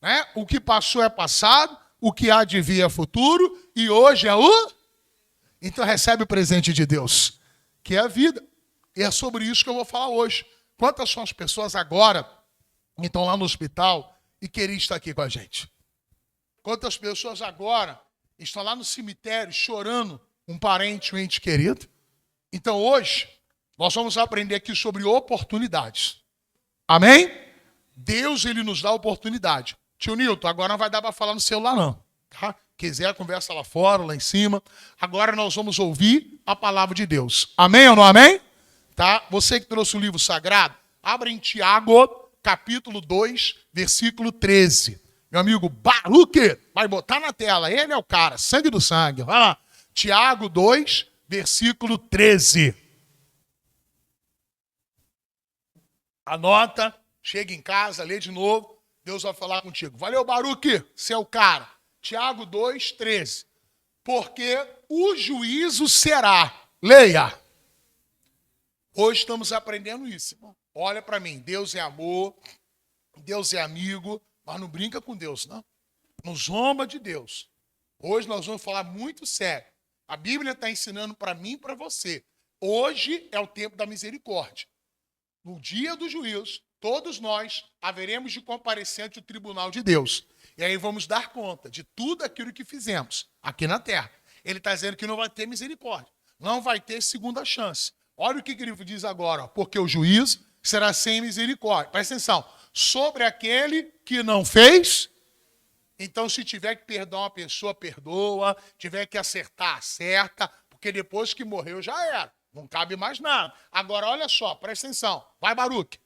né? O que passou é passado, o que há de vir é futuro, e hoje é o... Então recebe o presente de Deus, que é a vida. E é sobre isso que eu vou falar hoje. Quantas são as pessoas agora que estão lá no hospital e queriam estar aqui com a gente? Quantas pessoas agora estão lá no cemitério chorando um parente, um ente querido? Então hoje nós vamos aprender aqui sobre oportunidades. Amém? Deus, ele nos dá oportunidade. Tio Nilton, agora não vai dar para falar no celular não, tá? Quiser, conversa lá fora, lá em cima. Agora nós vamos ouvir a palavra de Deus. Amém ou não amém? Tá? Você que trouxe o livro sagrado, abra em Tiago, capítulo 2, versículo 13. Meu amigo Baruque vai botar na tela. Ele é o cara, sangue do sangue. Vai lá. Tiago 2, versículo 13. Anota, chega em casa, lê de novo. Deus vai falar contigo. Valeu, Baruque, você é o cara. Tiago 2, 13. Porque o juízo será. Leia. Hoje estamos aprendendo isso, irmão. Olha para mim. Deus é amor. Deus é amigo. Mas não brinca com Deus, não. Não zomba de Deus. Hoje nós vamos falar muito sério. A Bíblia está ensinando para mim e para você. Hoje é o tempo da misericórdia. No dia do juízo, todos nós haveremos de comparecer ante o tribunal de Deus. E aí vamos dar conta de tudo aquilo que fizemos aqui na terra. Ele está dizendo que não vai ter misericórdia. Não vai ter segunda chance. Olha o que ele diz agora. Ó, porque o juízo será sem misericórdia. Presta atenção. Sobre aquele que não fez. Então, se tiver que perdoar uma pessoa, perdoa. Tiver que acertar, acerta. Porque depois que morreu, já era. Não cabe mais nada. Agora, olha só, presta atenção. Vai, Baruque.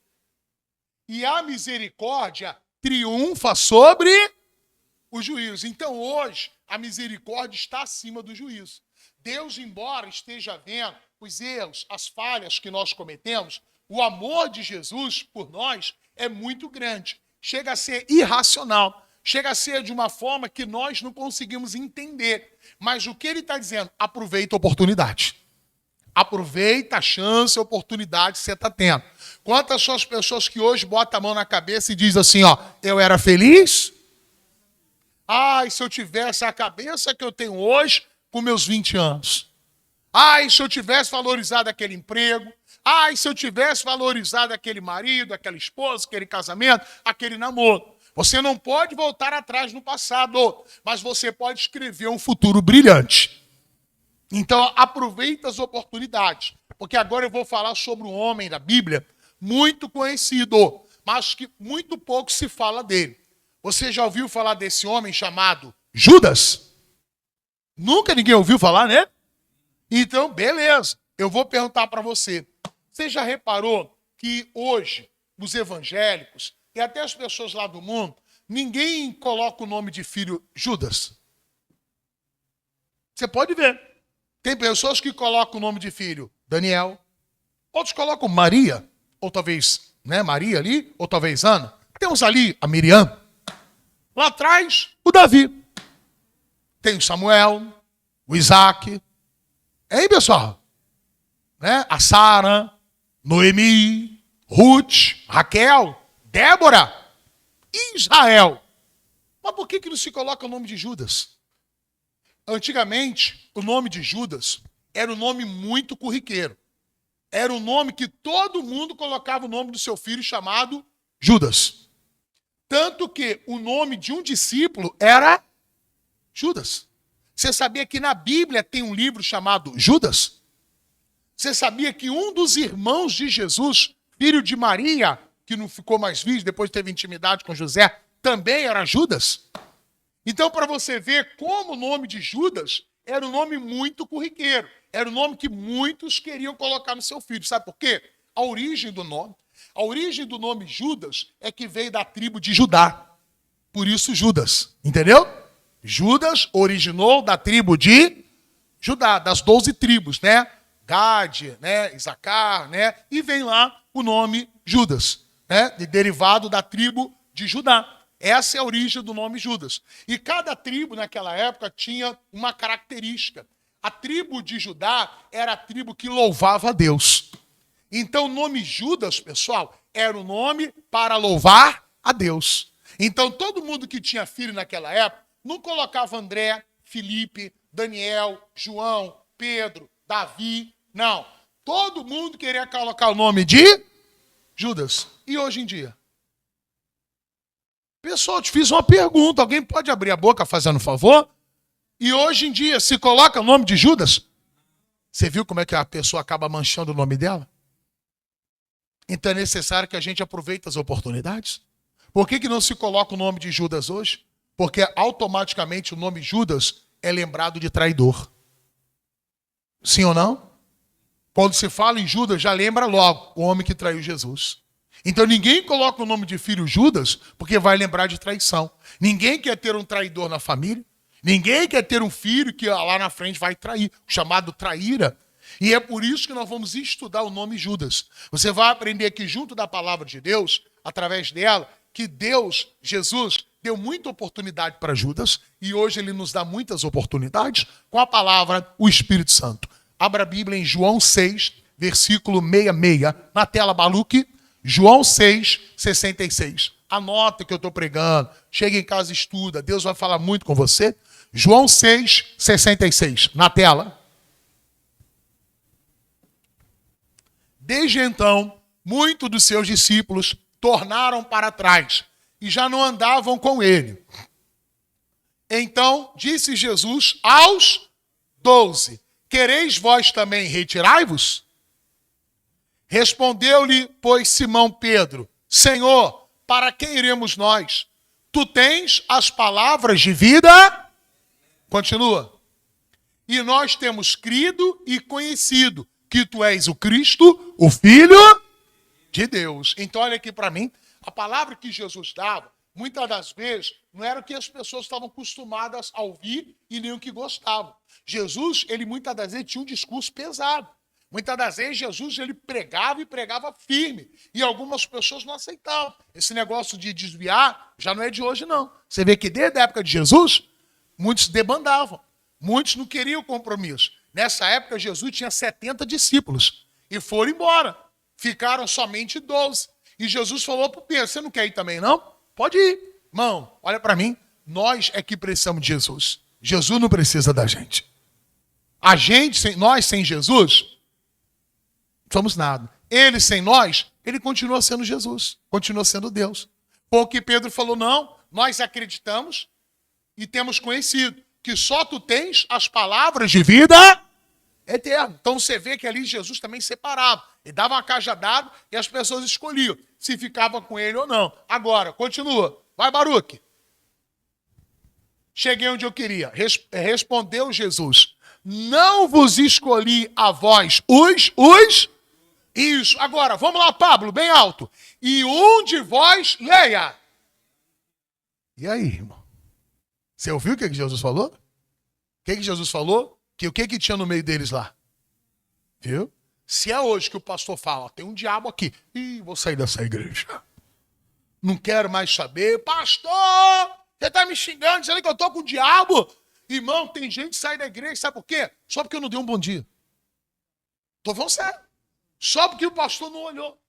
E a misericórdia triunfa sobre o juízo. Então, hoje, a misericórdia está acima do juízo. Deus, embora esteja vendo os erros, as falhas que nós cometemos, o amor de Jesus por nós é muito grande. Chega a ser irracional. Chega a ser de uma forma que nós não conseguimos entender. Mas o que ele está dizendo? Aproveita a oportunidade. Aproveita a chance, a oportunidade que você está tendo. Quantas são as pessoas que hoje botam a mão na cabeça e dizem assim, ó, eu era feliz? Ai, se eu tivesse a cabeça que eu tenho hoje com meus 20 anos. Ai, se eu tivesse valorizado aquele emprego. Ai, se eu tivesse valorizado aquele marido, aquela esposa, aquele casamento, aquele namoro. Você não pode voltar atrás no passado, mas você pode escrever um futuro brilhante. Então, aproveita as oportunidades, porque agora eu vou falar sobre um homem da Bíblia muito conhecido, mas que muito pouco se fala dele. Você já ouviu falar desse homem chamado Judas? Nunca ninguém ouviu falar, né? Então, beleza. Eu vou perguntar para você. Você já reparou que hoje, os evangélicos e até as pessoas lá do mundo, ninguém coloca o nome de filho Judas? Você pode ver. Tem pessoas que colocam o nome de filho Daniel, outros colocam Maria, ou talvez Maria ali, ou talvez Ana. Temos ali a Miriam. Lá atrás, o Davi. Tem o Samuel, o Isaac. Hein, pessoal? A Sara, Noemi, Ruth, Raquel, Débora e Israel. Mas por que não se coloca o nome de Judas? Antigamente, o nome de Judas era um nome muito corriqueiro. Era um nome que todo mundo colocava o nome do seu filho chamado Judas. Tanto que o nome de um discípulo era Judas. Você sabia que na Bíblia tem um livro chamado Judas? Você sabia que um dos irmãos de Jesus, filho de Maria, que não ficou mais vivo, depois teve intimidade com José, também era Judas? Então, para você ver como o nome de Judas era um nome muito corriqueiro. Era um nome que muitos queriam colocar no seu filho. Sabe por quê? A origem do nome Judas é que veio da tribo de Judá. Por isso Judas. Entendeu? Judas originou da tribo de Judá, das 12 tribos, Gade, Isacar, e vem lá o nome Judas, derivado da tribo de Judá. Essa é a origem do nome Judas. E cada tribo naquela época tinha uma característica. A tribo de Judá era a tribo que louvava a Deus. Então o nome Judas, pessoal, era o nome para louvar a Deus. Então, todo mundo que tinha filho naquela época, não colocava André, Felipe, Daniel, João, Pedro, Davi, não. Todo mundo queria colocar o nome de Judas. E hoje em dia? Pessoal, eu te fiz uma pergunta. Alguém pode abrir a boca fazendo um favor? E hoje em dia, se coloca o nome de Judas? Você viu como é que a pessoa acaba manchando o nome dela? Então é necessário que a gente aproveite as oportunidades. Por que não se coloca o nome de Judas hoje? Porque automaticamente o nome Judas é lembrado de traidor. Sim ou não? Quando se fala em Judas, já lembra logo o homem que traiu Jesus. Então ninguém coloca o nome de filho Judas porque vai lembrar de traição. Ninguém quer ter um traidor na família. Ninguém quer ter um filho que lá na frente vai trair, chamado traíra. E é por isso que nós vamos estudar o nome Judas. Você vai aprender aqui junto da palavra de Deus, através dela, que Deus, Jesus, deu muita oportunidade para Judas e hoje ele nos dá muitas oportunidades com a palavra, o Espírito Santo. Abra a Bíblia em João 6, versículo 66. Na tela, Baluque. João 6, 66. Anota o que eu estou pregando. Chega em casa e estuda. Deus vai falar muito com você. João 6, 66. Na tela. Desde então, muitos dos seus discípulos tornaram para trás e já não andavam com ele. Então disse Jesus aos 12: quereis vós também retirai-vos? Respondeu-lhe, pois, Simão Pedro: Senhor, para que iremos nós? Tu tens as palavras de vida. Continua. E nós temos crido e conhecido que tu és o Cristo, o Filho de Deus. Então olha aqui para mim, a palavra que Jesus dava, muitas das vezes, não era o que as pessoas estavam acostumadas a ouvir e nem o que gostavam. Jesus, ele muitas das vezes tinha um discurso pesado. Muitas das vezes Jesus ele pregava e pregava firme. E algumas pessoas não aceitavam. Esse negócio de desviar já não é de hoje, não. Você vê que desde a época de Jesus, muitos debandavam. Muitos não queriam compromisso. Nessa época, Jesus tinha 70 discípulos. E foram embora. Ficaram somente 12. E Jesus falou para o Pedro: você não quer ir também, não? Pode ir. Irmão, olha para mim. Nós é que precisamos de Jesus. Jesus não precisa da gente. Nós sem Jesus, somos nada. Ele sem nós, ele continua sendo Jesus, continua sendo Deus. Porque Pedro falou: não, nós acreditamos e temos conhecido que só tu tens as palavras de vida eterna. Então você vê que ali Jesus também separava. Ele dava uma cajadada e as pessoas escolhiam se ficava com ele ou não. Agora, continua. Vai, Baruque. Cheguei onde eu queria. Respondeu Jesus: não vos escolhi a vós os... Isso. Agora, vamos lá, Pablo, bem alto. E um de vós, leia. E aí, irmão? Você ouviu o que Jesus falou? O que Jesus falou? O que tinha no meio deles lá? Viu? Se é hoje que o pastor fala, tem um diabo aqui. Ih, vou sair dessa igreja. Não quero mais saber. Pastor, você está me xingando, dizendo que eu estou com o diabo. Irmão, tem gente que sai da igreja, sabe por quê? Só porque eu não dei um bom dia. Estou falando sério. Só porque o pastor não olhou.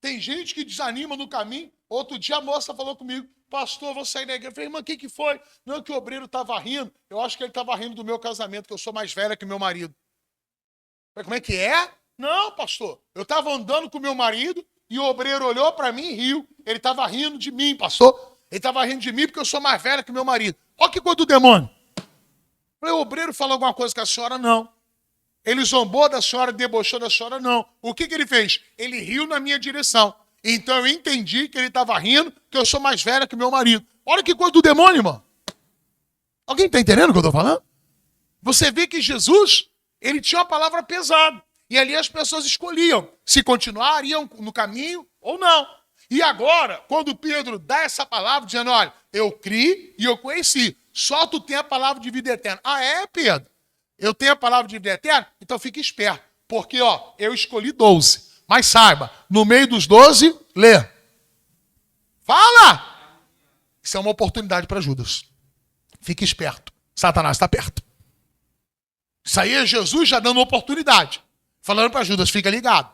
Tem gente que desanima no caminho. Outro dia a moça falou comigo: pastor, eu vou sair da igreja. Eu falei: irmã, o que foi? Não é que o obreiro estava rindo. Eu acho que ele estava rindo do meu casamento, que eu sou mais velha que meu marido. Eu falei: como é que é? Não, pastor. Eu estava andando com meu marido e o obreiro olhou para mim e riu. Ele estava rindo de mim, pastor. Ele estava rindo de mim porque eu sou mais velha que meu marido. Olha que coisa do demônio. Eu falei: o obreiro falou alguma coisa com a senhora? Não. Ele zombou da senhora, debochou da senhora? Não. O que ele fez? Ele riu na minha direção. Então eu entendi que ele estava rindo, que eu sou mais velha que meu marido. Olha que coisa do demônio, irmão. Alguém está entendendo o que eu estou falando? Você vê que Jesus, ele tinha uma palavra pesada. E ali as pessoas escolhiam se continuariam no caminho ou não. E agora, quando Pedro dá essa palavra, dizendo: olha, eu criei e eu conheci. Só tu tem a palavra de vida eterna. Ah, é, Pedro? Eu tenho a palavra de vida eterna? Então fique esperto. Porque, eu escolhi 12. Mas saiba, no meio dos 12, lê. Fala! Isso é uma oportunidade para Judas. Fique esperto. Satanás está perto. Isso aí é Jesus já dando oportunidade. Falando para Judas: fica ligado.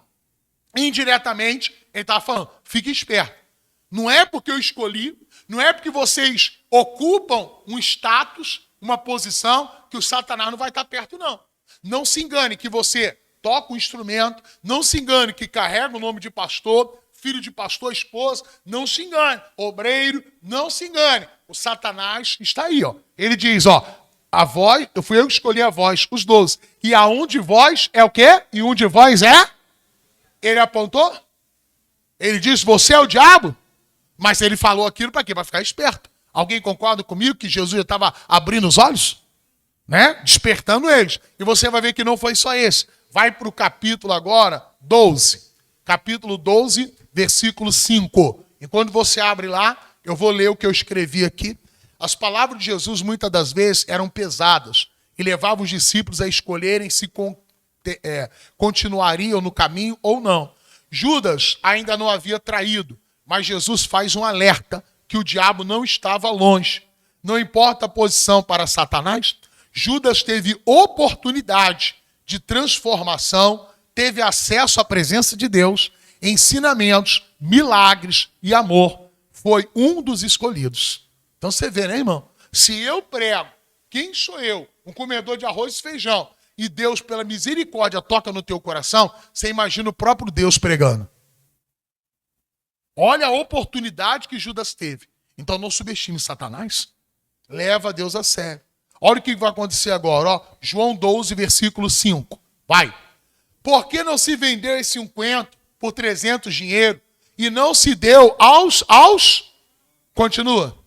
Indiretamente, ele estava falando: fique esperto. Não é porque eu escolhi, não é porque vocês ocupam um status, uma posição, que o Satanás não vai estar perto, não. Não se engane que você toca um instrumento, não se engane que carrega o nome de pastor, filho de pastor, esposa, não se engane. Obreiro, não se engane. O Satanás está aí, ó. Ele diz, ó, a voz, fui eu que escolhi a voz, os 12. E a um de vós é o quê? E um de vós é? Ele apontou? Ele disse, você é o diabo? Mas ele falou aquilo para quê? Para ficar esperto. Alguém concorda comigo que Jesus já estava abrindo os olhos? Né? Despertando eles. E você vai ver que não foi só esse. Vai para o capítulo agora 12. Capítulo 12, versículo 5. Enquanto você abre lá, eu vou ler o que eu escrevi aqui. As palavras de Jesus, muitas das vezes, eram pesadas e levavam os discípulos a escolherem se continuariam no caminho ou não. Judas ainda não havia traído, mas Jesus faz um alerta que o diabo não estava longe. Não importa a posição para Satanás, Judas teve oportunidade de transformação, teve acesso à presença de Deus, ensinamentos, milagres e amor. Foi um dos escolhidos. Então você vê, né, irmão? Se eu prego, quem sou eu? Um comedor de arroz e feijão. E Deus, pela misericórdia, toca no teu coração, você imagina o próprio Deus pregando. Olha a oportunidade que Judas teve. Então não subestime Satanás. Leva Deus a sério. Olha o que vai acontecer agora. Ó. João 12, versículo 5. Vai. Por que não se vendeu esse unguento por 300 dinheiro e não se deu aos... Continua.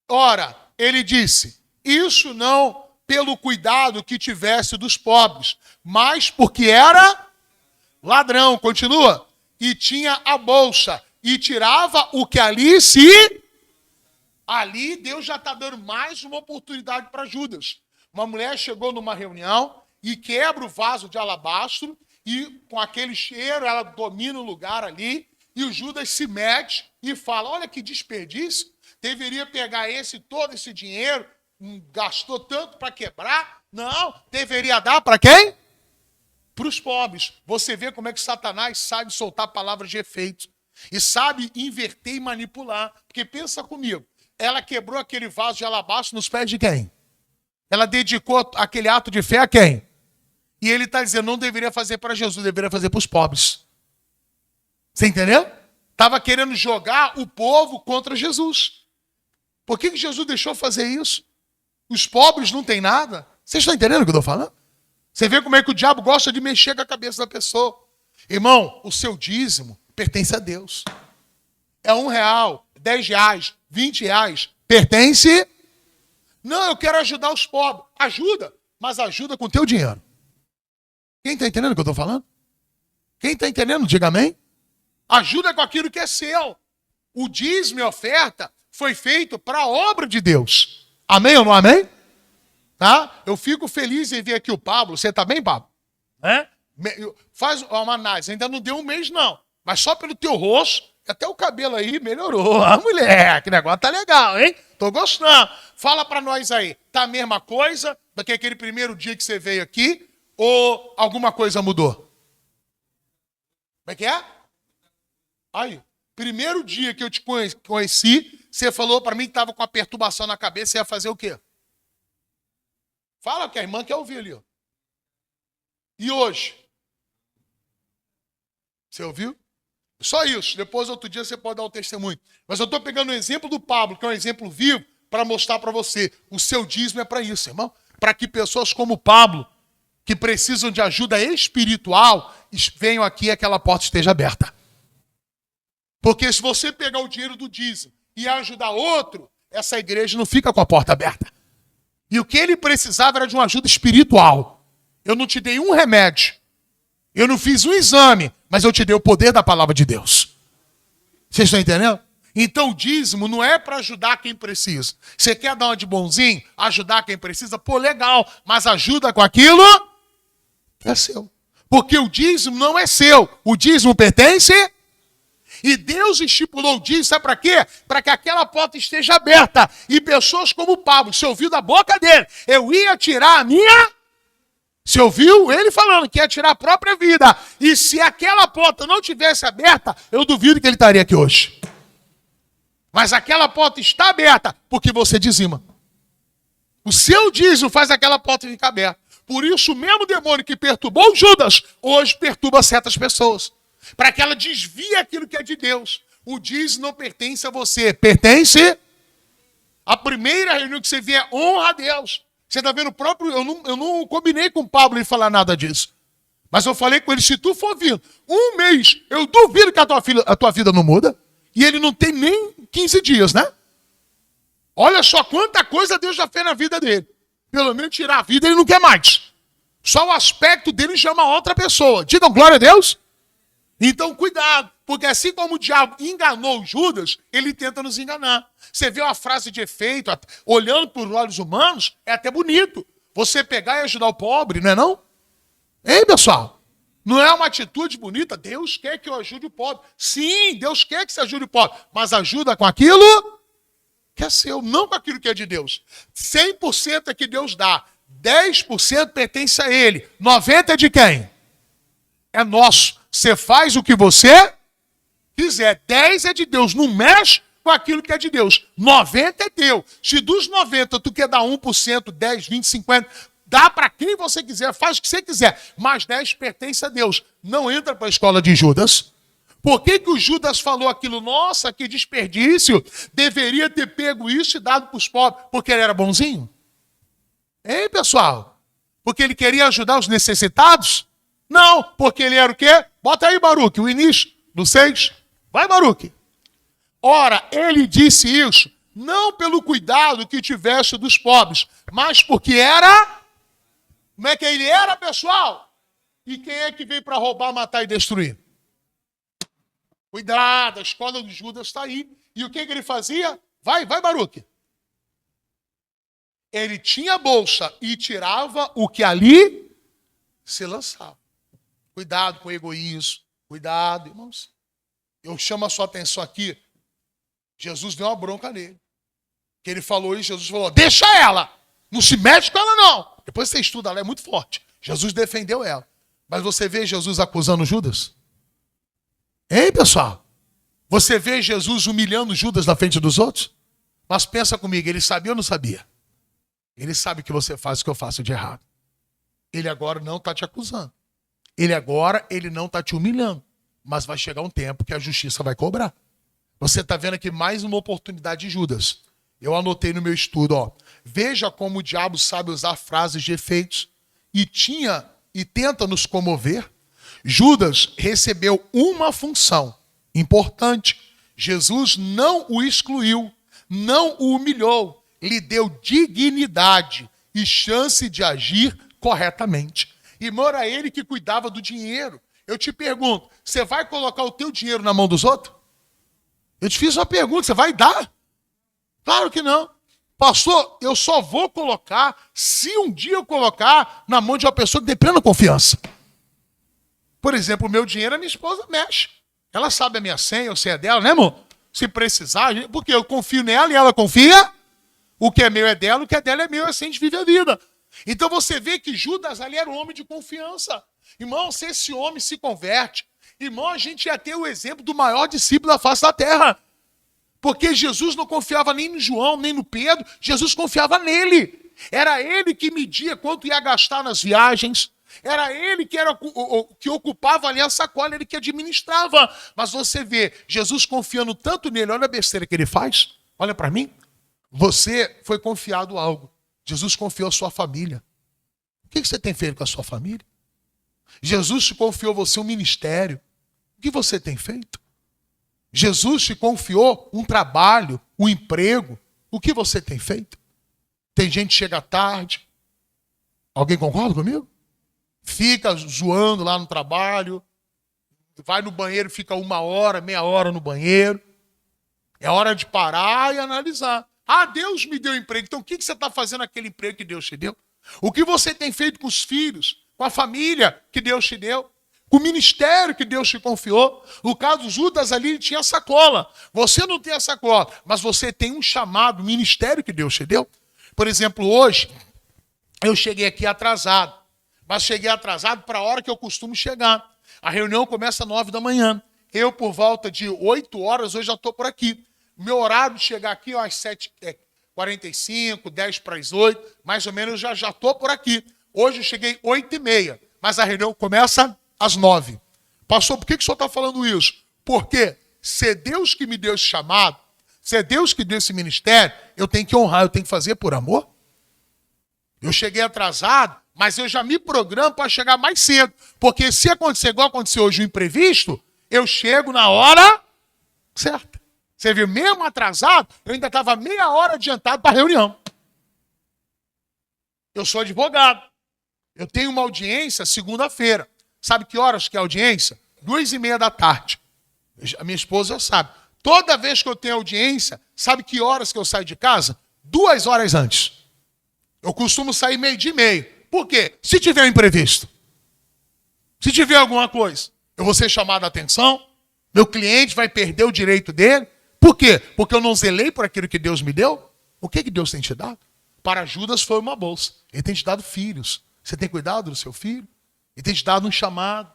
Ora, ele disse, isso não pelo cuidado que tivesse dos pobres, mas porque era ladrão. Continua. E tinha a bolsa e tirava o que ali se... Ali Deus já está dando mais uma oportunidade para Judas. Uma mulher chegou numa reunião e quebra o vaso de alabastro e com aquele cheiro ela domina o lugar ali e o Judas se mete e fala, olha que desperdício, deveria pegar todo esse dinheiro, gastou tanto para quebrar, não, deveria dar para quem? Para os pobres. Você vê como é que Satanás sabe soltar palavras de efeito e sabe inverter e manipular. Porque pensa comigo, ela quebrou aquele vaso de alabastro nos pés de quem? Ela dedicou aquele ato de fé a quem? E ele está dizendo, não deveria fazer para Jesus, deveria fazer para os pobres. Você entendeu? Estava querendo jogar o povo contra Jesus. Por que Jesus deixou fazer isso? Os pobres não têm nada. Vocês estão entendendo o que eu estou falando? Você vê como é que o diabo gosta de mexer com a cabeça da pessoa. Irmão, o seu dízimo pertence a Deus. É R$1, R$10, R$20. Pertence? Não, eu quero ajudar os pobres. Ajuda, mas ajuda com o teu dinheiro. Quem está entendendo o que eu estou falando? Quem está entendendo, diga amém. Ajuda com aquilo que é seu. O dízimo e a oferta foi feito para a obra de Deus. Amém ou não amém? Tá? Eu fico feliz em ver aqui o Pablo. Você está bem, Pablo? É? Faz uma análise. Ainda não deu um mês, não. Mas só pelo teu rosto, até o cabelo aí melhorou. Ah, mulher, que negócio tá legal, hein? Tô gostando. Fala para nós aí. Tá a mesma coisa do que aquele primeiro dia que você veio aqui? Ou alguma coisa mudou? Como é que é? Aí, primeiro dia que eu te conheci, você falou para mim que estava com a perturbação na cabeça, você ia fazer o quê? Fala que a irmã quer ouvir ali. Ó. E hoje? Você ouviu? Só isso. Depois, outro dia, você pode dar o testemunho. Mas eu estou pegando o exemplo do Pablo, que é um exemplo vivo, para mostrar para você. O seu dízimo é para isso, irmão. Para que pessoas como o Pablo, que precisam de ajuda espiritual, venham aqui e aquela porta esteja aberta. Porque se você pegar o dinheiro do dízimo e ajudar outro, essa igreja não fica com a porta aberta. E o que ele precisava era de uma ajuda espiritual. Eu não te dei um remédio. Eu não fiz um exame, mas eu te dei o poder da palavra de Deus. Vocês estão entendendo? Então o dízimo não é para ajudar quem precisa. Você quer dar uma de bonzinho, ajudar quem precisa? Pô, legal, mas ajuda com aquilo que é seu. Porque o dízimo não é seu. O dízimo pertence... E Deus estipulou o dízimo, sabe para quê? Para que aquela porta esteja aberta. E pessoas como Pablo, você ouviu da boca dele, eu ia tirar a minha... Você ouviu ele falando que ia tirar a própria vida. E se aquela porta não tivesse aberta, eu duvido que ele estaria aqui hoje. Mas aquela porta está aberta porque você dizima. O seu dízimo faz aquela porta ficar aberta. Por isso, o mesmo demônio que perturbou Judas, hoje perturba certas pessoas. Para que ela desvie aquilo que é de Deus. O dízimo não pertence a você, pertence. A primeira reunião que você vier, honra a Deus. Você está vendo o próprio... Eu não combinei com o Pablo em falar nada disso. Mas eu falei com ele, se tu for vindo um mês, eu duvido que a tua vida não muda. E ele não tem nem 15 dias, né? Olha só quanta coisa Deus já fez na vida dele. Pelo menos tirar a vida ele não quer mais. Só o aspecto dele chama outra pessoa. Digam glória a Deus. Então cuidado, porque assim como o diabo enganou Judas, ele tenta nos enganar. Você vê uma frase de efeito, olhando por olhos humanos, é até bonito. Você pegar e ajudar o pobre, não é não? Hein, pessoal? Não é uma atitude bonita? Deus quer que eu ajude o pobre. Sim, Deus quer que você ajude o pobre, mas ajuda com aquilo que é seu, não com aquilo que é de Deus. 100% é que Deus dá, 10% pertence a Ele, 90% é de quem? É nosso. Você faz o que você quiser. 10 é de Deus. Não mexe com aquilo que é de Deus. 90 é teu. Se dos 90 tu quer dar 1%, 10, 20, 50, dá para quem você quiser, faz o que você quiser. Mas 10 pertence a Deus. Não entra para a escola de Judas. Por que o Judas falou aquilo? Nossa, que desperdício. Deveria ter pego isso e dado para os pobres. Porque ele era bonzinho? Hein, pessoal? Porque ele queria ajudar os necessitados? Não, porque ele era o quê? Bota aí, Baruque, o início do 6. Vai, Baruque. Ora, ele disse isso, não pelo cuidado que tivesse dos pobres, mas porque era... Como é que ele era, pessoal? E quem é que veio para roubar, matar e destruir? Cuidado, a escola de Judas está aí. E o que ele fazia? Vai, Baruque. Ele tinha bolsa e tirava o que ali se lançava. Cuidado com o egoísmo. Cuidado, irmãos. Eu chamo a sua atenção aqui. Jesus deu uma bronca nele. Que ele falou isso, Jesus falou, deixa ela. Não se mexe com ela, não. Depois você estuda, ela é muito forte. Jesus defendeu ela. Mas você vê Jesus acusando Judas? Hein, pessoal? Você vê Jesus humilhando Judas na frente dos outros? Mas pensa comigo, ele sabia ou não sabia? Ele sabe que você faz o que eu faço de errado. Ele agora não está te acusando. Ele não está te humilhando. Mas vai chegar um tempo que a justiça vai cobrar. Você está vendo aqui mais uma oportunidade de Judas. Eu anotei no meu estudo, ó. Veja como o diabo sabe usar frases de efeitos e tenta nos comover. Judas recebeu uma função importante. Jesus não o excluiu, não o humilhou, lhe deu dignidade e chance de agir corretamente. Irmão, era ele que cuidava do dinheiro. Eu te pergunto, você vai colocar o teu dinheiro na mão dos outros? Eu te fiz uma pergunta, você vai dar? Claro que não. Pastor, eu só vou colocar se um dia eu colocar na mão de uma pessoa que tem plena confiança. Por exemplo, o meu dinheiro, a minha esposa mexe. Ela sabe a minha senha, eu sei a dela, né, amor? Se precisar, porque eu confio nela e ela confia. O que é meu é dela, o que é dela é meu, assim a gente vive a vida. Então você vê que Judas ali era um homem de confiança. Irmão, se esse homem se converte, irmão, a gente ia ter o exemplo do maior discípulo da face da terra. Porque Jesus não confiava nem no João, nem no Pedro, Jesus confiava nele. Era ele que media quanto ia gastar nas viagens. Era ele que ocupava ali a sacola, ele que administrava. Mas você vê, Jesus confiando tanto nele, olha a besteira que ele faz. Olha para mim. Você foi confiado algo. Jesus confiou a sua família. O que você tem feito com a sua família? Jesus te confiou você um ministério. O que você tem feito? Jesus te confiou um trabalho, um emprego. O que você tem feito? Tem gente que chega tarde. Alguém concorda comigo? Fica zoando lá no trabalho. Vai no banheiro, fica 1 hora, meia hora no banheiro. É hora de parar e analisar. Ah, Deus me deu emprego. Então o que você está fazendo naquele emprego que Deus te deu? O que você tem feito com os filhos, com a família que Deus te deu? Com o ministério que Deus te confiou? O caso de Judas ali, ele tinha sacola. Você não tem a sacola, mas você tem um chamado, um ministério que Deus te deu. Por exemplo, hoje, eu cheguei aqui atrasado. Mas cheguei atrasado para a hora que eu costumo chegar. A reunião começa às 9 da manhã. Eu, por volta de 8 horas, hoje já estou por aqui. Meu horário de chegar aqui, ó, às 7h45, 7h10 para as 8h, mais ou menos, eu já estou por aqui. Hoje eu cheguei 8h30, mas a reunião começa às 9h. Pastor, por que o senhor está falando isso? Porque se é Deus que me deu esse chamado, se é Deus que deu esse ministério, eu tenho que honrar, eu tenho que fazer por amor. Eu cheguei atrasado, mas eu já me programo para chegar mais cedo. Porque se acontecer igual aconteceu hoje, o imprevisto, eu chego na hora certa. Você viu, mesmo atrasado, eu ainda estava meia hora adiantado para a reunião. Eu sou advogado. Eu tenho uma audiência segunda-feira. Sabe que horas que é a audiência? 2h30 da tarde. A minha esposa sabe. Toda vez que eu tenho audiência, sabe que horas que eu saio de casa? 2 horas antes. Eu costumo sair 12h30. Por quê? Se tiver um imprevisto, se tiver alguma coisa, eu vou ser chamado a atenção, meu cliente vai perder o direito dele. Por quê? Porque eu não zelei por aquilo que Deus me deu. O que Deus tem te dado? Para Judas foi uma bolsa. Ele tem te dado filhos. Você tem cuidado do seu filho? Ele tem te dado um chamado.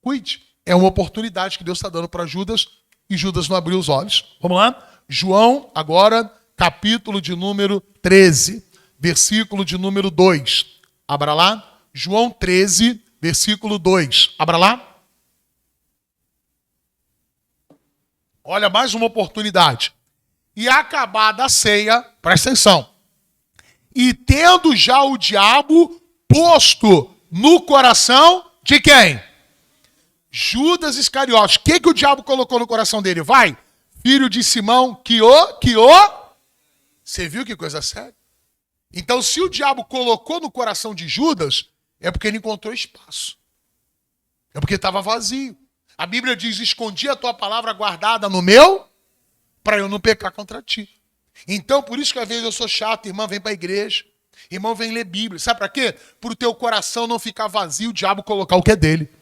Cuide. É uma oportunidade que Deus está dando para Judas e Judas não abriu os olhos. Vamos lá? João, agora, capítulo de número 13, versículo de número 2. Abra lá. João 13, versículo 2. Abra lá. Olha, mais uma oportunidade. E acabada a ceia, presta atenção. E tendo já o diabo posto no coração de quem? Judas Iscariotes. O que o diabo colocou no coração dele? Vai, filho de Simão, que Você viu que coisa séria? Então, se o diabo colocou no coração de Judas, é porque ele encontrou espaço. É porque estava vazio. A Bíblia diz, escondi a tua palavra guardada no meu, para eu não pecar contra ti. Então, por isso que às vezes eu sou chato, irmã, vem para a igreja. Irmão, vem ler Bíblia. Sabe para quê? Para o teu coração não ficar vazio, o diabo colocar o que é dele.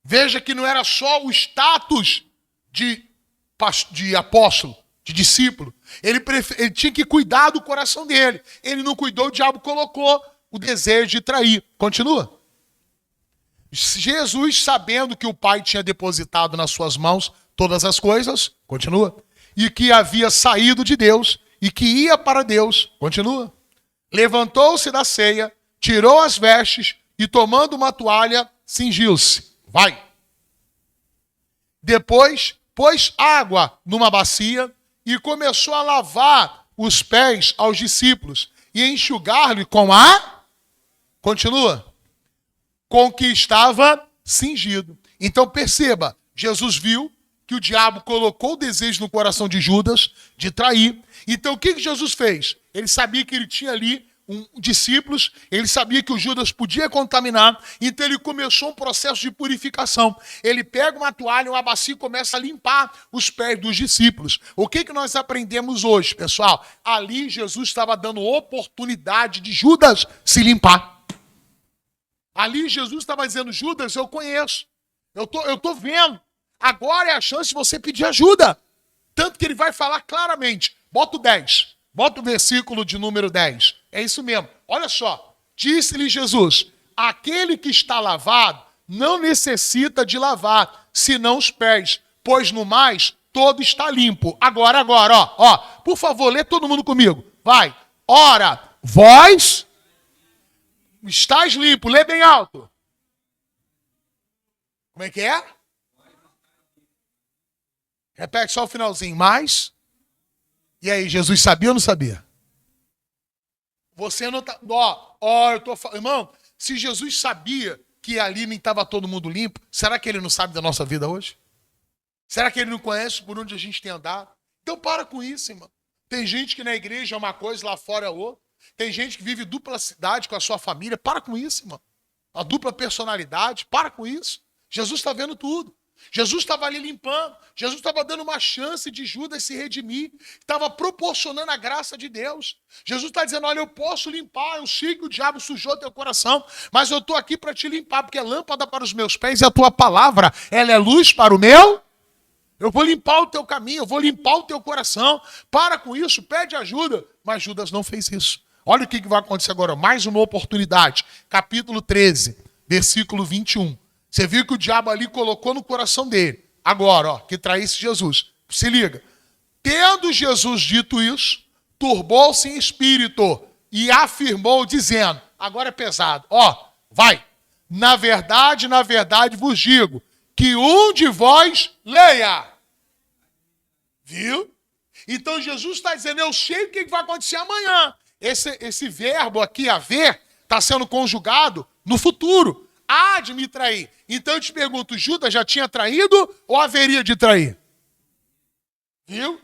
Veja que não era só o status de apóstolo, de discípulo. Ele tinha que cuidar do coração dele. Ele não cuidou, o diabo colocou o desejo de trair. Continua. Jesus, sabendo que o Pai tinha depositado nas suas mãos todas as coisas, continua, e que havia saído de Deus e que ia para Deus, continua. Levantou-se da ceia, tirou as vestes e, tomando uma toalha, cingiu-se. Vai. Depois, pôs água numa bacia e começou a lavar os pés aos discípulos e enxugar-lhe com a... Continua. Com que estava cingido. Então perceba, Jesus viu que o diabo colocou o desejo no coração de Judas de trair. Então o que Jesus fez? Ele sabia que ele tinha ali discípulos, ele sabia que o Judas podia contaminar, então ele começou um processo de purificação. Ele pega uma toalha, uma bacia e começa a limpar os pés dos discípulos. O que nós aprendemos hoje, pessoal? Ali Jesus estava dando oportunidade de Judas se limpar. Ali Jesus estava dizendo, Judas, eu conheço, eu tô vendo, agora é a chance de você pedir ajuda. Tanto que ele vai falar claramente, bota o 10, bota o versículo de número 10, é isso mesmo. Olha só, disse-lhe Jesus, aquele que está lavado não necessita de lavar, senão os pés, pois no mais todo está limpo. Agora, ó, por favor, lê todo mundo comigo, vai. Ora, vós... Estás limpo, lê bem alto. Como é que é? Repete só o finalzinho. Mas, e aí, Jesus sabia ou não sabia? Você não tá... eu tô falando... Irmão, se Jesus sabia que ali nem estava todo mundo limpo, será que ele não sabe da nossa vida hoje? Será que ele não conhece por onde a gente tem andado? Então para com isso, irmão. Tem gente que na igreja é uma coisa, lá fora é outra. Tem gente que vive dupla cidade com a sua família. Para com isso, irmão. A dupla personalidade. Para com isso. Jesus está vendo tudo. Jesus estava ali limpando. Jesus estava dando uma chance de Judas se redimir. Estava proporcionando a graça de Deus. Jesus está dizendo, olha, eu posso limpar. Eu sei que o diabo sujou teu coração. Mas eu estou aqui para te limpar. Porque é lâmpada para os meus pés e a tua palavra, ela é luz para o meu... Eu vou limpar o teu caminho. Eu vou limpar o teu coração. Para com isso. Pede ajuda. Mas Judas não fez isso. Olha o que vai acontecer agora, mais uma oportunidade. Capítulo 13, versículo 21. Você viu que o diabo ali colocou no coração dele. Agora, ó, que traísse Jesus. Se liga. Tendo Jesus dito isso, turbou-se em espírito e afirmou, dizendo, agora é pesado, vai. Na verdade vos digo, que um de vós leia. Viu? Então Jesus está dizendo, eu sei o que vai acontecer amanhã. Esse verbo aqui, haver, está sendo conjugado no futuro. Há de me trair. Então eu te pergunto, Judas já tinha traído ou haveria de trair? Viu?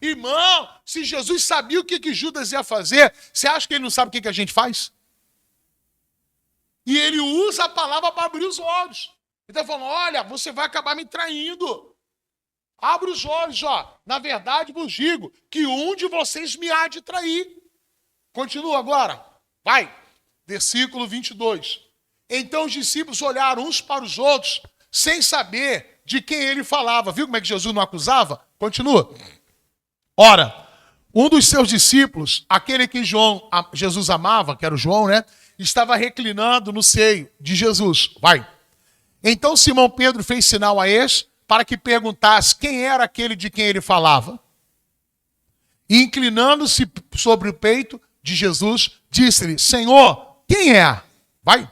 Irmão, se Jesus sabia o que Judas ia fazer, você acha que ele não sabe o que a gente faz? E ele usa a palavra para abrir os olhos. Ele está falando, olha, você vai acabar me traindo. Abre os olhos, Na verdade vos digo que um de vocês me há de trair. Continua agora. Vai. Versículo 22. Então os discípulos olharam uns para os outros, sem saber de quem ele falava. Viu como é que Jesus não acusava? Continua. Ora, um dos seus discípulos, aquele que Jesus amava, que era o João, né? Estava reclinando no seio de Jesus. Vai. Então Simão Pedro fez sinal a este para que perguntasse quem era aquele de quem ele falava. E inclinando-se sobre o peito de Jesus, disse-lhe, Senhor, quem é? Vai.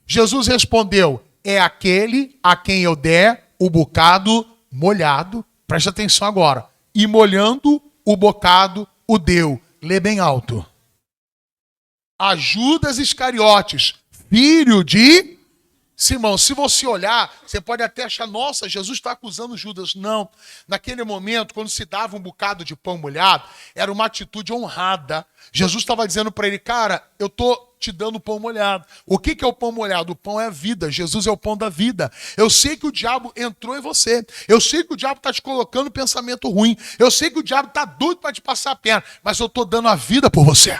Jesus respondeu, é aquele a quem eu der o bocado molhado. Preste atenção agora. E molhando o bocado, o deu. Lê bem alto. A Judas Iscariotes, filho de Simão. Se você olhar, você pode até achar, nossa, Jesus está acusando Judas. Não. Naquele momento, quando se dava um bocado de pão molhado, era uma atitude honrada. Jesus estava dizendo para ele, cara, eu estou te dando pão molhado. O que é o pão molhado? O pão é a vida. Jesus é o pão da vida. Eu sei que o diabo entrou em você. Eu sei que o diabo está te colocando pensamento ruim. Eu sei que o diabo está doido para te passar a perna. Mas eu estou dando a vida por você.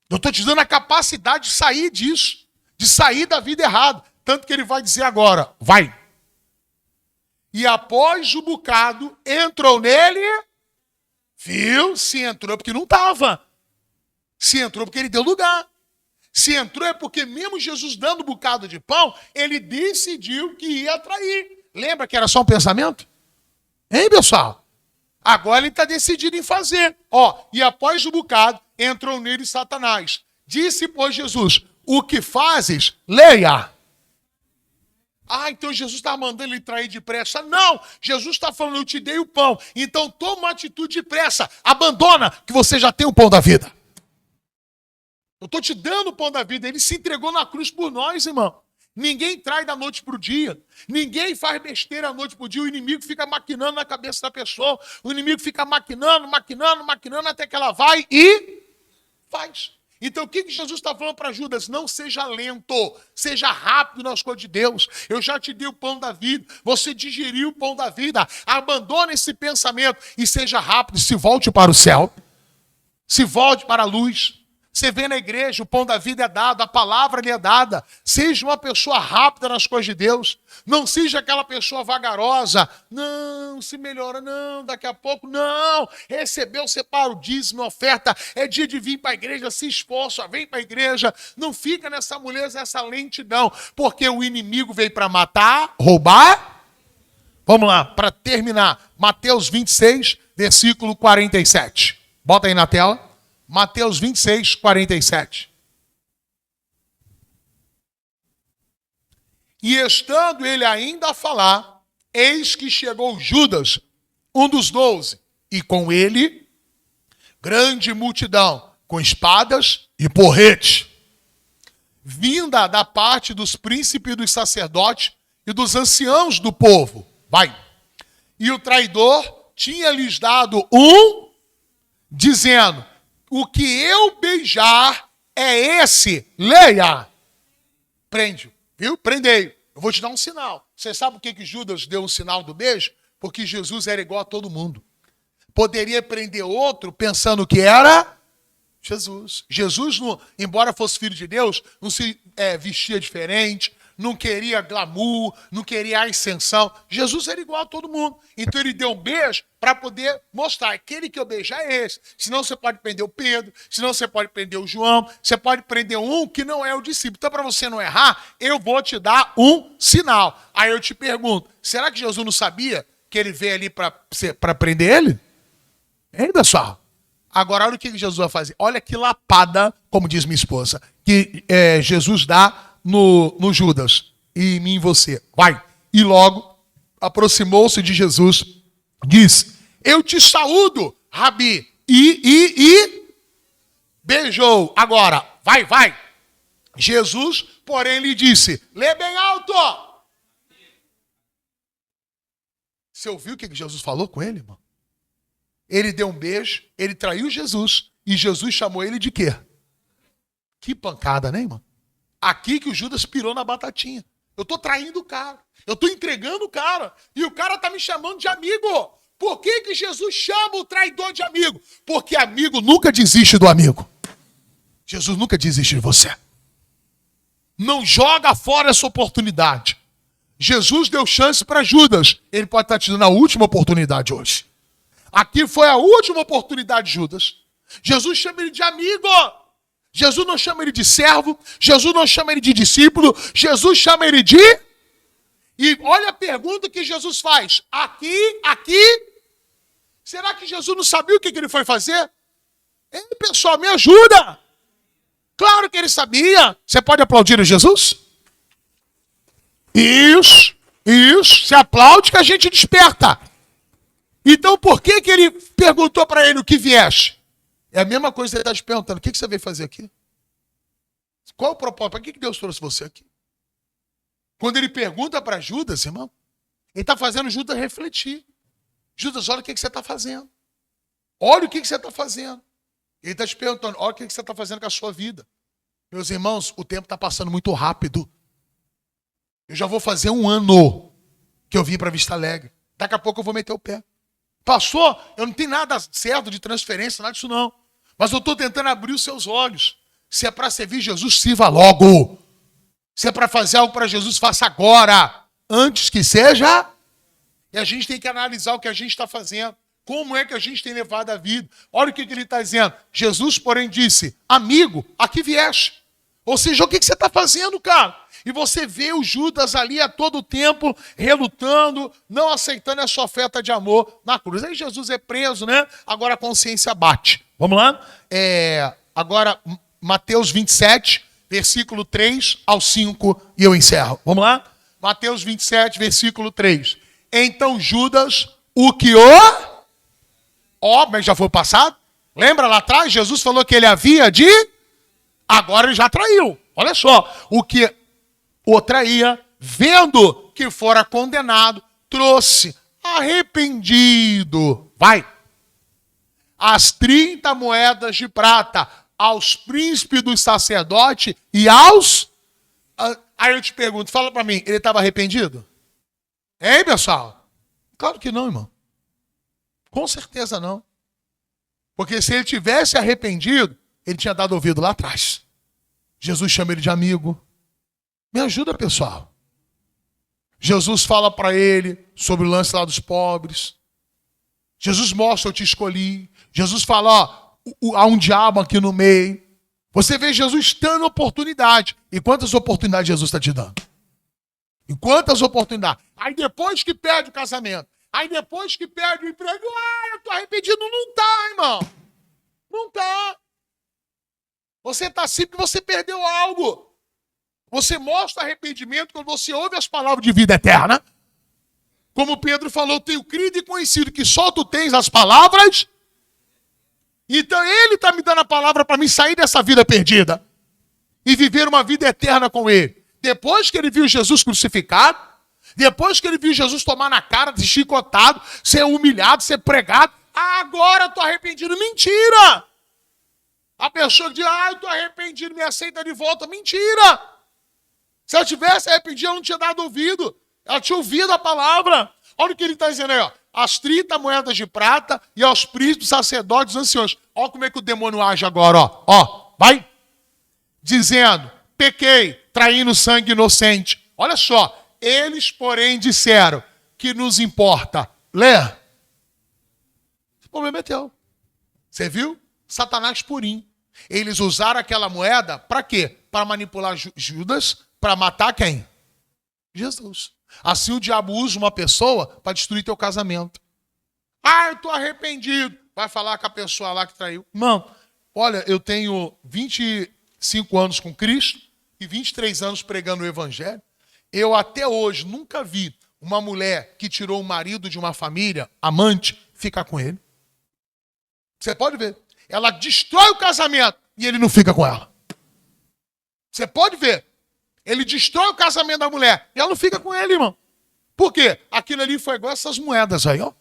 Eu estou te dando a capacidade de sair disso. De sair da vida errada. Tanto que ele vai dizer agora, vai. E após o bocado, entrou nele. Viu? Se entrou porque não estava. Se entrou porque ele deu lugar. Se entrou é porque mesmo Jesus dando um bocado de pão, ele decidiu que ia trair. Lembra que era só um pensamento? Hein, pessoal? Agora ele está decidido em fazer. E após o bocado, entrou nele Satanás. Disse, pois, Jesus, o que fazes, leia. Então Jesus está mandando ele trair depressa. Não, Jesus está falando, eu te dei o pão. Então toma uma atitude depressa. Abandona, que você já tem o pão da vida. Eu estou te dando o pão da vida. Ele se entregou na cruz por nós, irmão. Ninguém trai da noite para o dia. Ninguém faz besteira da noite para o dia. O inimigo fica maquinando na cabeça da pessoa. O inimigo fica maquinando, até que ela vai e faz. Então o que Jesus está falando para Judas? Não seja lento, seja rápido nas coisas de Deus. Eu já te dei o pão da vida, você digeriu o pão da vida. Abandone esse pensamento e seja rápido. Se volte para o céu, se volte para a luz. Você vê na igreja, o pão da vida é dado, a palavra lhe é dada. Seja uma pessoa rápida nas coisas de Deus. Não seja aquela pessoa vagarosa. Não, se melhora, não, daqui a pouco, não. Recebeu, separa o dízimo, oferta. É dia de vir para a igreja, se esforça, vem para a igreja. Não fica nessa moleza, nessa lentidão. Porque o inimigo veio para matar, roubar. Vamos lá, para terminar. Mateus 26, versículo 47. Bota aí na tela. Mateus 26, 47. E estando ele ainda a falar, eis que chegou Judas, um dos 12, e com ele grande multidão, com espadas e porretes, vinda da parte dos príncipes dos sacerdotes e dos anciãos do povo. Vai. E o traidor tinha lhes dado dizendo, o que eu beijar é esse, leia. Prende, viu? Prendei. Eu vou te dar um sinal. Você sabe por que Judas deu um sinal do beijo? Porque Jesus era igual a todo mundo. Poderia prender outro pensando que era Jesus. Jesus, embora fosse filho de Deus, não se vestia diferente, não queria glamour, não queria ascensão. Jesus era igual a todo mundo. Então ele deu um beijo para poder mostrar, aquele que eu beijar é esse. Senão você pode prender o Pedro, senão você pode prender o João, você pode prender um que não é o discípulo. Então para você não errar, eu vou te dar um sinal. Aí eu te pergunto, será que Jesus não sabia que ele veio ali para prender ele? Hein, pessoal? Agora, olha o que Jesus vai fazer. Olha que lapada, como diz minha esposa, que Jesus dá no Judas e em mim e você. Vai. E logo aproximou-se de Jesus, diz: eu te saúdo, Rabi. E beijou. Agora, vai. Jesus, porém, lhe disse: lê bem alto. Você ouviu o que Jesus falou com ele, irmão? Ele deu um beijo, ele traiu Jesus, e Jesus chamou ele de quê? Que pancada, né, irmão? Aqui que o Judas pirou na batatinha. Eu estou traindo o cara, eu estou entregando o cara, e o cara está me chamando de amigo. Por que Jesus chama o traidor de amigo? Porque amigo nunca desiste do amigo. Jesus nunca desiste de você. Não joga fora essa oportunidade. Jesus deu chance para Judas, ele pode estar te dando a última oportunidade hoje. Aqui foi a última oportunidade de Judas. Jesus chama ele de amigo. Jesus não chama ele de servo. Jesus não chama ele de discípulo. Jesus chama ele de... E olha a pergunta que Jesus faz. Aqui. Será que Jesus não sabia o que ele foi fazer? Ei, pessoal, me ajuda. Claro que ele sabia. Você pode aplaudir a Jesus? Isso. Se aplaude que a gente desperta. Então, por que ele perguntou para ele o que vieste? É a mesma coisa que ele está te perguntando. O que você veio fazer aqui? Qual o propósito? Para que Deus trouxe você aqui? Quando ele pergunta para Judas, irmão, ele está fazendo Judas refletir. Judas, olha o que você está fazendo. Olha o que você está fazendo. Ele está te perguntando, olha o que você está fazendo com a sua vida. Meus irmãos, o tempo está passando muito rápido. Eu já vou fazer 1 ano que eu vim para Vista Alegre. Daqui a pouco eu vou meter o pé. Passou, eu não tenho nada certo de transferência, nada disso não. Mas eu estou tentando abrir os seus olhos. Se é para servir Jesus, sirva logo. Se é para fazer algo para Jesus, faça agora. Antes que seja. E a gente tem que analisar o que a gente está fazendo. Como é que a gente tem levado a vida. Olha o que ele está dizendo. Jesus, porém, disse: amigo, aqui vieste. Ou seja, o que você está fazendo, cara? E você vê o Judas ali a todo tempo, relutando, não aceitando essa oferta de amor na cruz. Aí Jesus é preso, né? Agora a consciência bate. Vamos lá? Agora, Mateus 27, versículo 3 ao 5, e eu encerro. Vamos lá? Mateus 27, versículo 3. Então Judas, o que mas já foi passado? Lembra lá atrás? Jesus falou que ele havia de... Agora ele já traiu. Olha só, o que o traía, vendo que fora condenado, trouxe arrependido, as 30 moedas de prata aos príncipes dos sacerdotes e aos... Aí eu te pergunto, fala para mim, ele estava arrependido? Hein, pessoal? Claro que não, irmão. Com certeza não. Porque se ele tivesse arrependido, ele tinha dado ouvido lá atrás. Jesus chama ele de amigo. Me ajuda, pessoal. Jesus fala para ele sobre o lance lá dos pobres. Jesus mostra, eu te escolhi. Jesus fala, há um diabo aqui no meio. Você vê Jesus dando oportunidade. E quantas oportunidades Jesus está te dando? E quantas oportunidades? Aí depois que perde o casamento, aí depois que perde o emprego, eu estou arrependido. Não está, irmão. Não está. Você está assim porque você perdeu algo. Você mostra arrependimento quando você ouve as palavras de vida eterna. Como Pedro falou, tenho crido e conhecido que só tu tens as palavras. Então ele está me dando a palavra para mim sair dessa vida perdida e viver uma vida eterna com ele. Depois que ele viu Jesus crucificado, depois que ele viu Jesus tomar na cara, ser chicotado, ser humilhado, ser pregado, agora estou arrependido. Mentira! A pessoa que diz, eu estou arrependido, me aceita de volta. Mentira! Se ela tivesse arrependido, ela não tinha dado ouvido. Ela tinha ouvido a palavra. Olha o que ele está dizendo aí, ó. As 30 moedas de prata e aos príncipes, sacerdotes, anciões. Olha como é que o demônio age agora, ó. Vai. Dizendo, pequei, traindo sangue inocente. Olha só. Eles, porém, disseram, que nos importa. Lê. Esse problema é teu. Você viu? Satanás purinho. Eles usaram aquela moeda para quê? Para manipular Judas, para matar quem? Jesus. Assim o diabo usa uma pessoa para destruir teu casamento. Ah, eu estou arrependido. Vai falar com a pessoa lá que traiu. Não. Olha, eu tenho 25 anos com Cristo e 23 anos pregando o Evangelho. Eu até hoje nunca vi uma mulher que tirou o marido de uma família, amante, ficar com ele. Você pode ver. Ela destrói o casamento e ele não fica com ela. Você pode ver. Ele destrói o casamento da mulher e ela não fica com ele, irmão. Por quê? Aquilo ali foi igual essas moedas aí, ó.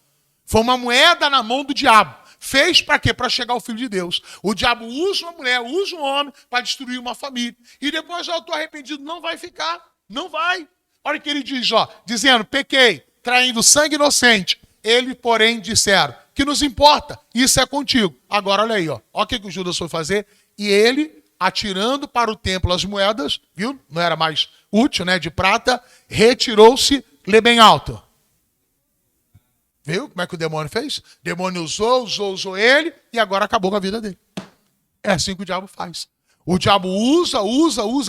Foi uma moeda na mão do diabo. Fez para quê? Para chegar ao Filho de Deus. O diabo usa uma mulher, usa um homem para destruir uma família. E depois, eu estou arrependido. Não vai ficar. Não vai. Olha o que ele diz, ó. Dizendo, pequei, traindo sangue inocente. Ele, porém, disseram, que nos importa? Isso é contigo. Agora, olha aí, ó. Olha o que o Judas foi fazer. E ele, atirando para o templo as moedas, viu? Não era mais útil, né? De prata. Retirou-se, lê bem alto. Viu como é que o demônio fez? O demônio usou ele e agora acabou com a vida dele. É assim que o diabo faz. O diabo usa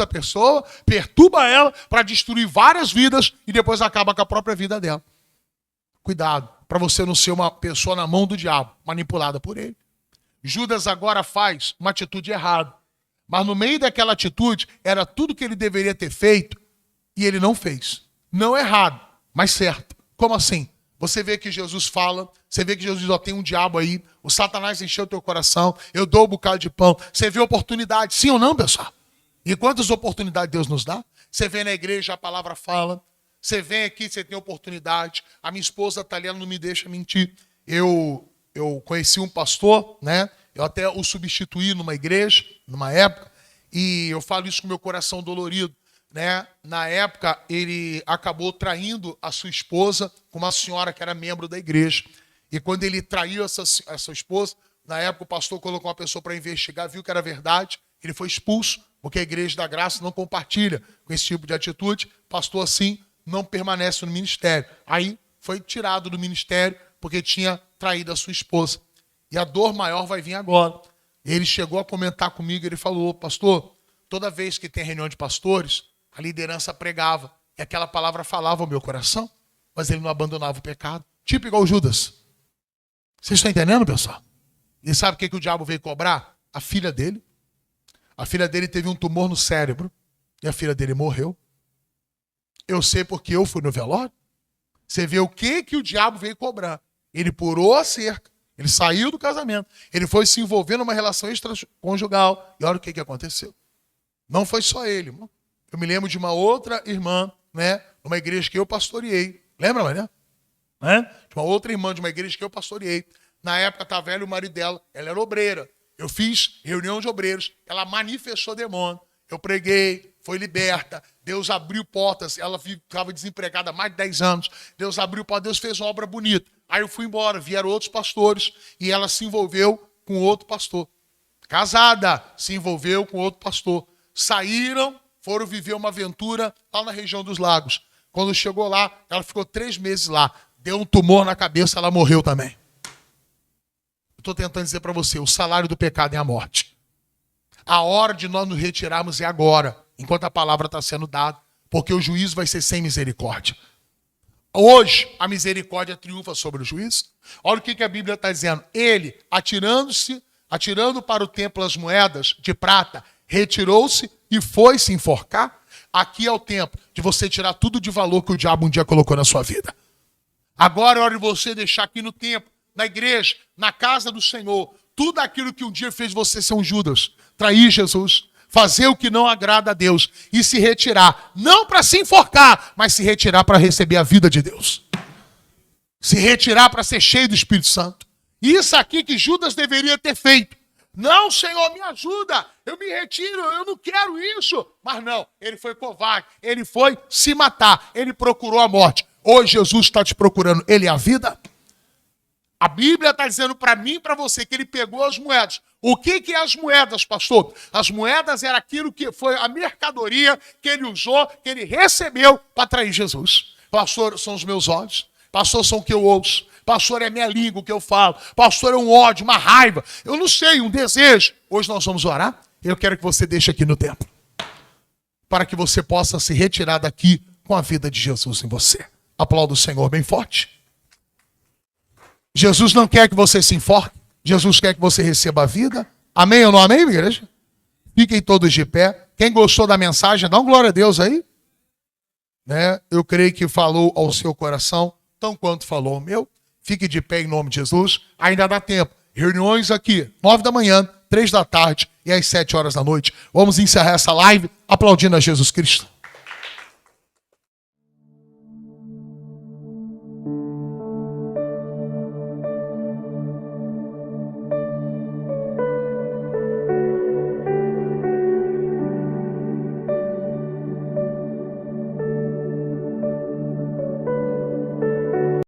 a pessoa, perturba ela para destruir várias vidas e depois acaba com a própria vida dela. Cuidado, para você não ser uma pessoa na mão do diabo, manipulada por ele. Judas agora faz uma atitude errada. Mas no meio daquela atitude, era tudo que ele deveria ter feito e ele não fez. Não errado, mas certo. Como assim? Você vê que Jesus fala, você vê que Jesus diz, ó, tem um diabo aí, o Satanás encheu o teu coração, eu dou um bocado de pão. Você vê oportunidade, sim ou não, pessoal? E quantas oportunidades Deus nos dá? Você vê na igreja, a palavra fala, você vem aqui, você tem oportunidade. A minha esposa está ali, ela não me deixa mentir. Eu conheci um pastor, né? Eu até o substituí numa igreja, numa época, e eu falo isso com meu coração dolorido. Né? Na época, ele acabou traindo a sua esposa com uma senhora que era membro da igreja. E quando ele traiu essa esposa, na época o pastor colocou uma pessoa para investigar, viu que era verdade, ele foi expulso, porque a Igreja da Graça não compartilha com esse tipo de atitude. Pastor assim não permanece no ministério. Aí foi tirado do ministério porque tinha traído a sua esposa. E a dor maior vai vir agora. Ele chegou a comentar comigo, ele falou, pastor, toda vez que tem reunião de pastores, a liderança pregava, e aquela palavra falava ao meu coração, mas ele não abandonava o pecado. Tipo igual Judas. Vocês estão entendendo, pessoal? E sabe o que o diabo veio cobrar? A filha dele. A filha dele teve um tumor no cérebro, e a filha dele morreu. Eu sei porque eu fui no velório. Você vê o que o diabo veio cobrar. Ele purou a cerca, ele saiu do casamento, ele foi se envolver numa relação extraconjugal, e olha o que aconteceu. Não foi só ele, irmão. Eu me lembro de uma outra irmã, né, numa igreja que eu pastoreei. Lembra, Maria? Né? De uma outra irmã de uma igreja que eu pastoreei. Na época estava velho o marido dela, ela era obreira. Eu fiz reunião de obreiros, ela manifestou demônio. Eu preguei, foi liberta. Deus abriu portas, ela ficava desempregada há mais de 10 anos. Deus abriu portas, Deus fez uma obra bonita. Aí eu fui embora, vieram outros pastores e ela se envolveu com outro pastor. Casada, se envolveu com outro pastor. Saíram, foram viver uma aventura lá na região dos lagos. Quando chegou lá, ela ficou 3 meses lá. Deu um tumor na cabeça, ela morreu também. Eu estou tentando dizer para você, o salário do pecado é a morte. A hora de nós nos retirarmos é agora, enquanto a palavra está sendo dada, porque o juízo vai ser sem misericórdia. Hoje, a misericórdia triunfa sobre o juízo. Olha o que a Bíblia está dizendo. Ele, atirando para o templo as moedas de prata, retirou-se e foi se enforcar. Aqui é o tempo de você tirar tudo de valor que o diabo um dia colocou na sua vida. Agora é hora de você deixar aqui no templo, na igreja, na casa do Senhor, tudo aquilo que um dia fez você ser um Judas. Trair Jesus, fazer o que não agrada a Deus e se retirar. Não para se enforcar, mas se retirar para receber a vida de Deus. Se retirar para ser cheio do Espírito Santo. Isso aqui que Judas deveria ter feito. Não, Senhor, me ajuda, eu me retiro, eu não quero isso. Mas não, ele foi covarde, ele foi se matar, ele procurou a morte. Hoje Jesus está te procurando, ele é a vida. A Bíblia está dizendo para mim e para você que ele pegou as moedas. O que é as moedas, pastor? As moedas era aquilo que foi a mercadoria que ele usou, que ele recebeu para trair Jesus. Pastor, são os meus olhos. Pastor, são o que eu ouço. Pastor, é minha língua, o que eu falo. Pastor, é um ódio, uma raiva. Eu não sei, um desejo. Hoje nós vamos orar. Eu quero que você deixe aqui no templo. Para que você possa se retirar daqui com a vida de Jesus em você. Aplauda o Senhor bem forte. Jesus não quer que você se enforque. Jesus quer que você receba a vida. Amém ou não amém, igreja? Fiquem todos de pé. Quem gostou da mensagem, dá um glória a Deus aí. Né? Eu creio que falou ao seu coração, tão quanto falou ao meu. Fique de pé em nome de Jesus. Ainda dá tempo. Reuniões aqui, 9 da manhã, 3 da tarde e às 7 horas da noite. Vamos encerrar essa live aplaudindo a Jesus Cristo.